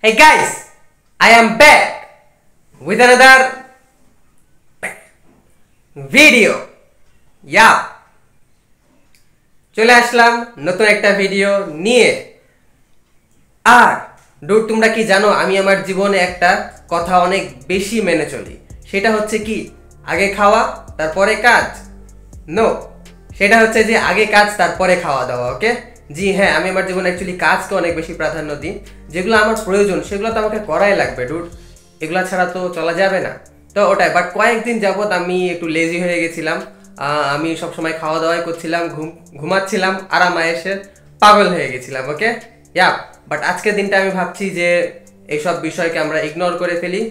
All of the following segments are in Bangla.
Hey guys, I am back with another video. Yeah, চলে আসলাম নতুন একটা ভিডিও নিয়ে। আর ডুড, তোমরা কি জানো আমি আমার জীবনে একটা কথা অনেক বেশি মেনে চলি। সেটা হচ্ছে কি, আগে খাওয়া তারপরে কাজ। নো, সেটা হচ্ছে যে আগে কাজ তারপরে খাওয়া দাওয়া। ওকে, জি হ্যাঁ, আমি আমার জীবনে অ্যাকচুয়ালি কাজকে অনেক বেশি প্রাধান্য দিই। যেগুলো আমার প্রয়োজন সেগুলো তো আমাকে করাই লাগবে ডুড, এগুলো ছাড়া তো চলা যাবে না। তো ওটাই, বাট কয়েকদিন যাবত আমি একটু লেজি হয়ে গেছিলাম। আমি সবসময় খাওয়া দাওয়াই করছিলাম, ঘুমাচ্ছিলাম, আরামায়েশের পাগল হয়ে গেছিলাম। ওকে ইয়া, বাট আজকের দিনটা আমি ভাবছি যে এইসব বিষয়কে আমরা ইগনোর করে ফেলি।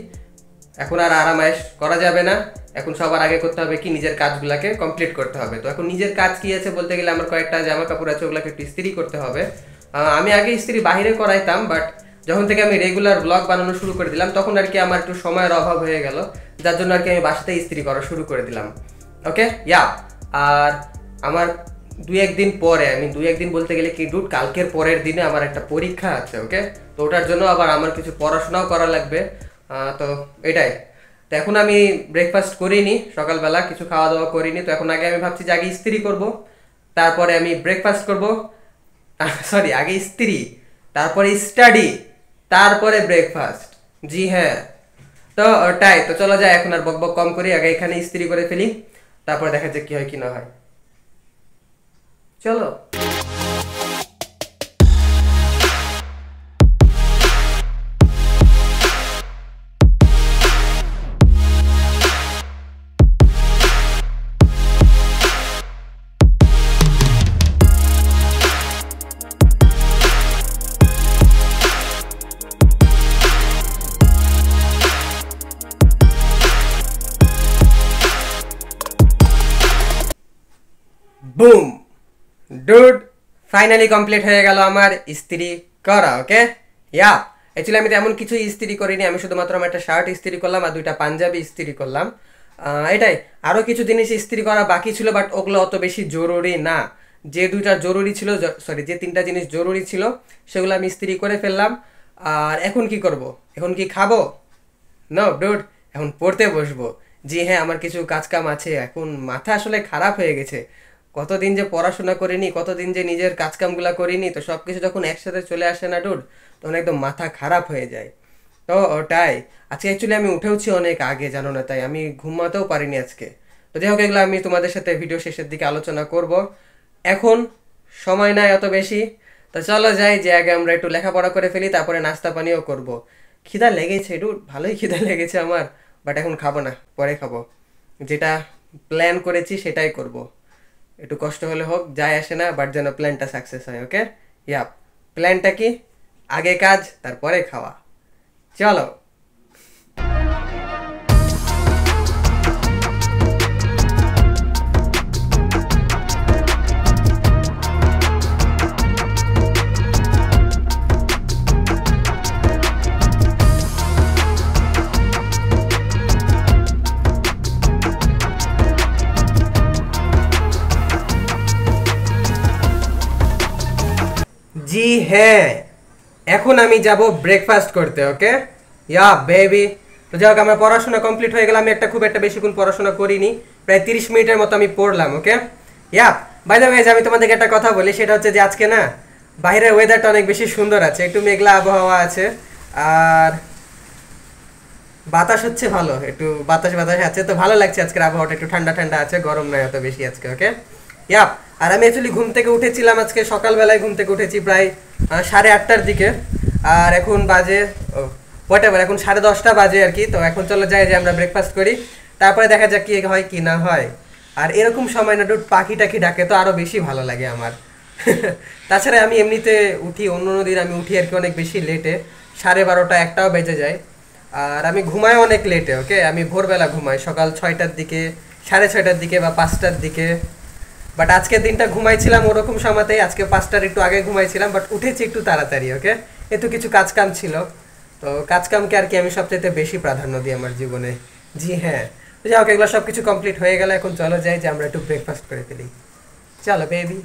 এখন আর আরামায়েশ করা যাবে না। এখন সবার আগে করতে হবে কি, নিজের কাজগুলোকে কমপ্লিট করতে হবে। তো এখন নিজের কাজ কি আছে বলতে গেলে, আমার কয়েকটা জামা কাপড় আছে, ওগুলোকে একটু ইস্ত্রি করতে হবে। আমি আগে ইস্ত্রি বাহিরে করাইতাম, বাট যখন থেকে আমি রেগুলার ব্লগ বানানো শুরু করে দিলাম তখন আর কি আমার একটু সময়ের অভাব হয়ে গেল, যার জন্য আর কি আমি বাসাতে ইস্ত্রি করা শুরু করে দিলাম। ওকে ইয়া, আর আমার দুই একদিন পরে, আমি দুই একদিন বলতে গেলে কি ডুড, কালকের পরের দিনে আমার একটা পরীক্ষা আছে। ওকে, তো ওটার জন্য আবার আমার কিছু পড়াশোনাও করা লাগবে। তো এটাই। তো এখন আমি ব্রেকফাস্ট করিনি, সকালবেলা কিছু খাওয়া দাওয়া করিনি। তো এখন আগে আমি ভাবছি যে আগে ইস্ত্রি করব, তারপরে আমি ব্রেকফাস্ট করব। সরি, আগে ইস্ত্রি, তারপরে স্টাডি, তারপরে ব্রেকফাস্ট। জি হ্যাঁ, তো ওটাই। তো চলো যাই, এখন আর বকবক কম করি, আগে এখানে ইস্ত্রি করে ফেলি, তারপরে দেখা যাক কি হয় কি না হয়। চলো। বুম ডুড, ফাইনালি কমপ্লিট হয়ে গেল আমার ইস্ত্রি করা। ওকে ইয়া, অ্যাকচুয়ালি আমি তেমন কিছু ইস্ত্রি করিনি, আমি শুধুমাত্র আমার একটা শার্ট ইস্ত্রি করলাম আর দুইটা পাঞ্জাবি ইস্ত্রি করলাম। এটাই। আরও কিছু জিনিস ইস্ত্রি করা বাকি ছিল, বাট ওগুলো অত বেশি জরুরি না। যে দুইটা জরুরি ছিল, সরি যে তিনটা জিনিস জরুরি ছিল সেগুলো আমি ইস্ত্রি করে ফেললাম। আর এখন কি করব? এখন কি খাবো? নো ডুড, এখন পড়তে বসবো। জি হ্যাঁ, আমার কিছু কাজ কাম আছে। এখন মাথা আসলে খারাপ হয়ে গেছে, কতদিন যে পড়াশোনা করিনি, কতদিন যে নিজের কাজকামগুলো করিনি। তো সব কিছু যখন একসাথে চলে আসে না ডুড, তখন একদম মাথা খারাপ হয়ে যায়। তো ওটাই। আজকে অ্যাকচুয়ালি আমি উঠেওছি অনেক আগে, জানো না, তাই আমি ঘুমাতেও পারিনি আজকে। তো যাই হোক, এগুলো আমি তোমাদের সাথে ভিডিও শেষের দিকে আলোচনা করব। এখন সময় নাই অত বেশি। তো চলো যাই, যে আগে আমরা একটু লেখাপড়া করে ফেলি, তারপরে নাস্তা পানিও করব। খিদা লেগেছে ডুড, ভালোই খিদা লেগেছে আমার, বাট এখন খাবো না, পরে খাবো। যেটা প্ল্যান করেছি সেটাই করব। একটু কষ্ট হলে হোক, যায় আসে না, বাট যেন প্ল্যানটা সাকসেস হয়। ওকে ইয়া, প্ল্যানটা কি, আগে কাজ তারপরে খাওয়া। চলো। জি হ্যাঁ, এখন আমি যাব ব্রেকফাস্ট করতে। ওকে ইয়া বেবি। তো যাই হোক, আমার পড়াশোনা কমপ্লিট হয়ে গেল। আমি খুব একটা বেশিক্ষণ পড়াশোনা করিনি, প্রায় 30 মিনিটের মতো আমি পড়লাম। ওকে ইয়া, বাই দ্য ওয়ে, আমি তোমাদেরকে একটা কথা বলি, সেটা হচ্ছে যে আজকে না বাইরের ওয়েদারটা অনেক বেশি সুন্দর আছে, একটু মেঘলা আবহাওয়া আছে, আর বাতাস হচ্ছে ভালো, একটু বাতাস বাতাস আছে। তো ভালো লাগছে, আজকের আবহাওয়াটা একটু ঠান্ডা ঠান্ডা আছে, গরম নয় অত বেশি আজকে। ওকে ইয়া, আর আমি অ্যাকচুয়ালি ঘুম থেকে উঠেছিলাম আজকে সকালবেলায়, ঘুম থেকে উঠেছি প্রায় 8:30টার দিকে, আর এখন বাজে হোয়াটএভার, এখন 10:30টা বাজে আর কি। তো এখন চলো যাই যে আমরা ব্রেকফাস্ট করি, তারপরে দেখা যাক কি হয় কি না হয়। আর এরকম সময় না ডুড, পাখি টাখি ডাকে তো আরও বেশি ভালো লাগে আমার। তাছাড়া আমি এমনিতে উঠি, অন্য দিন আমি উঠি আর কি অনেক বেশি লেটে, 12:30 1টাও বেজে যায়। আর আমি ঘুমাই অনেক লেটে। ওকে, আমি ভোরবেলা ঘুমাই, সকাল 6টার দিকে, 6:30টার দিকে বা 5টার দিকে। বাট আজকের দিনটা ঘুমাইছিলাম ওরকম সময়তেই, আজকে 5টার একটু আগে ঘুমাইছিলাম, বাট উঠেছি একটু তাড়াতাড়ি। ওকে, একটু কিছু কাজকাম ছিল, তো কাজকামকে আর কি আমি সবচেয়ে বেশি প্রাধান্য দিই আমার জীবনে। জি হ্যাঁ, তো যাই হোক, এগুলো সব কিছু কমপ্লিট হয়ে গেল। এখন চলো যাই যে আমরা একটু ব্রেকফাস্ট করে ফেলি। চলো বেবি।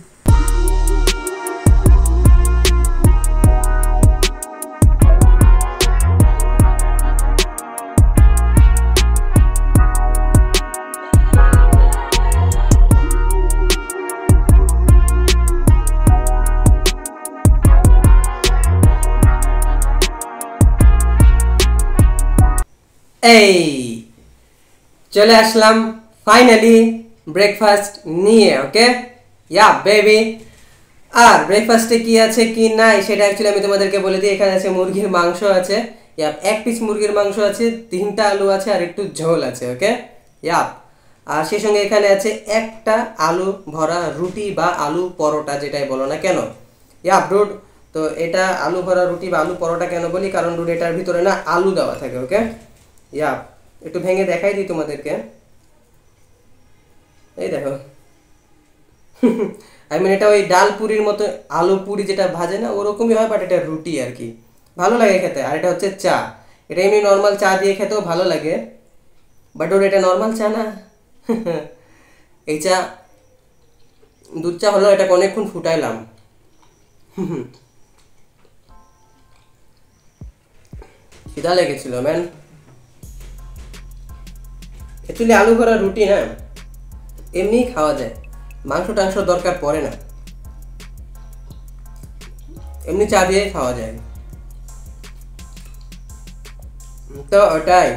এই চলে আসলাম ফাইনালি ব্রেকফাস্ট নিয়ে। ওকে, ইয়া বেবি। আর ব্রেকফাস্টে কি আছে কি নাই সেটা অ্যাকচুয়ালি আমি তোমাদেরকে বলে দিই। এখানে আছে মুরগির মাংস আছে, ইয়াপ, 1 পিস মুরগির মাংস আছে, 3টা আলু আছে আর একটু ঝোল আছে। ওকে, ইয়াপ। আর সেই সঙ্গে এখানে আছে একটা আলু ভরা রুটি বা আলু পরোটা, যেটাই বলো না কেন। ইয়াপ ডুড, তো এটা আলু ভরা রুটি বা আলু পরোটা কেন বলি, কারণ ডুড এটার ভিতরে না আলু দেওয়া থাকে। ওকে, ইয়াপ, একটু ভেঙে দেখাই দিই তোমাদেরকে। এই দেখো, আই মিন এটা ওই ডাল পুরির মতো, আলু পুরি যেটা ভাজে না ওরকমই হয়, বাট এটা রুটি আর কি। ভালো লাগে খেতে। আর এটা হচ্ছে চা। এটা এমনি নর্মাল চা দিয়ে খেতেও ভালো লাগে, বাট ওর এটা নর্মাল চা না। এই চা দুধ চা হলো, এটাকে অনেকক্ষণ ফুটাইলাম। খিদা লেগেছিল ম্যান। অ্যাকচুয়ালি আলু ভরা রুটি না এমনিই খাওয়া যায়, মাংস টাংস দরকার পড়ে না, এমনি চা দিয়ে খাওয়া যায়। তো ওটাই।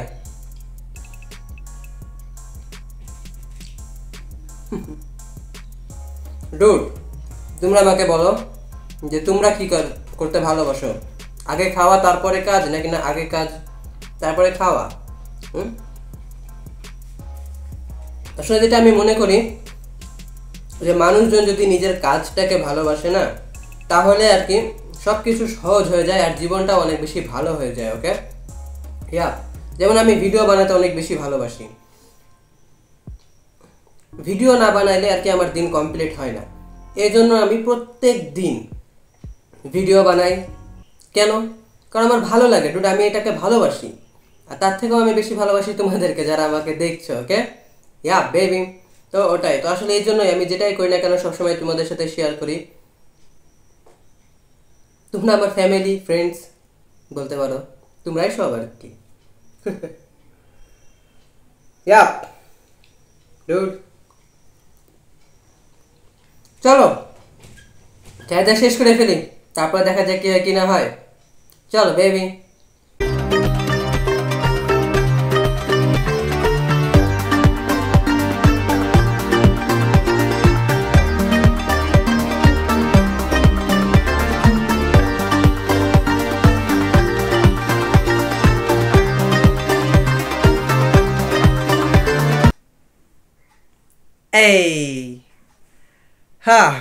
ডুড, তোমরা আমাকে বলো যে তোমরা কি করতে ভালোবাসো, আগে খাওয়া তারপরে কাজ, নাকি না আগে কাজ তারপরে খাওয়া? আসলে যেটা আমি মনে করি যে মানুষজন যদি নিজের কাজটাকে ভালোবাসে না, তাহলে আর কি সব কিছু সহজ হয়ে যায় আর জীবনটা অনেক বেশি ভালো হয়ে যায়। ওকে, ইয়া, যেমন আমি ভিডিও বানাতে অনেক বেশি ভালোবাসি। ভিডিও না বানাইলে আর কি আমার দিন কমপ্লিট হয় না। এই জন্য আমি প্রত্যেক দিন ভিডিও বানাই। কেন? কারণ আমার ভালো লাগে ডুড, আমি এটাকে ভালোবাসি। আর তার থেকেও আমি বেশি ভালোবাসি তোমাদেরকে, যারা আমাকে দেখছো। ওকে, ইয়া বেবি। তো ওটাই তো, আসলে এই জন্যই আমি যেটাই করি না কেন সবসময় তোমাদের সাথে শেয়ার করি। তোমরা আমার ফ্যামিলি ফ্রেন্ডস বলতে পারো, তোমরাই সব আর কি। ইয়াপ ডুড, চলো চাহিদা শেষ করে ফেলি, তারপর দেখা যাক কি হয় কি না হয়। চলো বেবি। এই হ্যাঁ,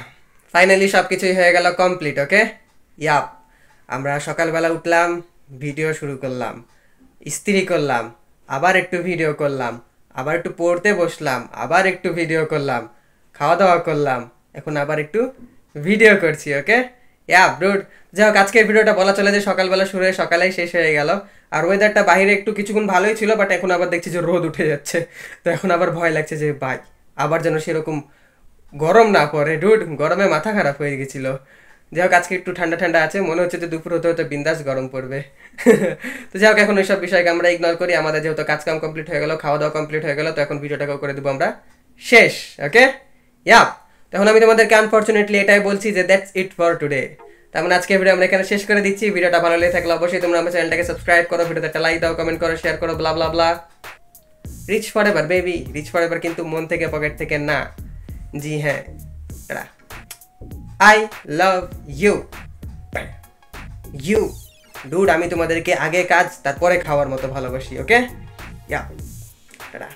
ফাইনালি সব কিছুই হয়ে গেল কমপ্লিট। ওকে, ইয়াপ, আমরা সকালবেলা উঠলাম, ভিডিও শুরু করলাম, ইস্ত্রি করলাম, আবার একটু ভিডিও করলাম, আবার একটু পড়তে বসলাম, আবার একটু ভিডিও করলাম, খাওয়া দাওয়া করলাম, এখন আবার একটু ভিডিও করছি। ওকে, ইয়াপ ডুড। যাই হোক, আজকের ভিডিওটা বলা চলে যে সকালবেলা শুরু হয়ে সকালেই শেষ হয়ে গেল। আর ওয়েদারটা বাইরে একটু কিছুক্ষণ ভালোই ছিল, বাট এখন আবার দেখছি যে রোদ উঠে যাচ্ছে। তো এখন আবার ভয় লাগছে যে ভাই আবার যেন সেরকম গরম না পড়ে। ডুড, গরমে মাথা খারাপ হয়ে গেছিল। যাই হোক, আজকে একটু ঠান্ডা ঠান্ডা আছে, মনে হচ্ছে যে দুপুর হতে হতে বিন্দাস গরম পড়বে। তো যাই হোক, এখন ওইসব বিষয়কে আমরা ইগনোর করি। আমাদের যেহেতু কাজ কাম কমপ্লিট হয়ে গেল, খাওয়া দাওয়া কমপ্লিট হয়ে গেল, তো এখন ভিডিওটাকেও করে দেবো আমরা শেষ। ওকে, ইয়াপ। তখন আমি তোমাদেরকে আনফর্চুনেটলি এটাই বলছি যে দ্যাটস ইট ফর টুডে। তার মানে আজকে ভিডিও আমরা এখানে শেষ করে দিচ্ছি। ভিডিওটা ভালো লেগে থাকলে অবশ্যই তোমরা আমার চ্যানেলটাকে সাবস্ক্রাইব করো, ভিডিওতে একটা লাইক দাও, কমেন্ট করো, শেয়ার করো, blah blah blah. Rich forever baby, rich forever, কিন্তু মন থেকে পকেট থেকে না। জি হ্যাঁ, I love you you dude. আমি তোমাদেরকে আগে কাজ তারপরে খাওয়ার মতো ভালোবাসি। Okay, yeah, tata.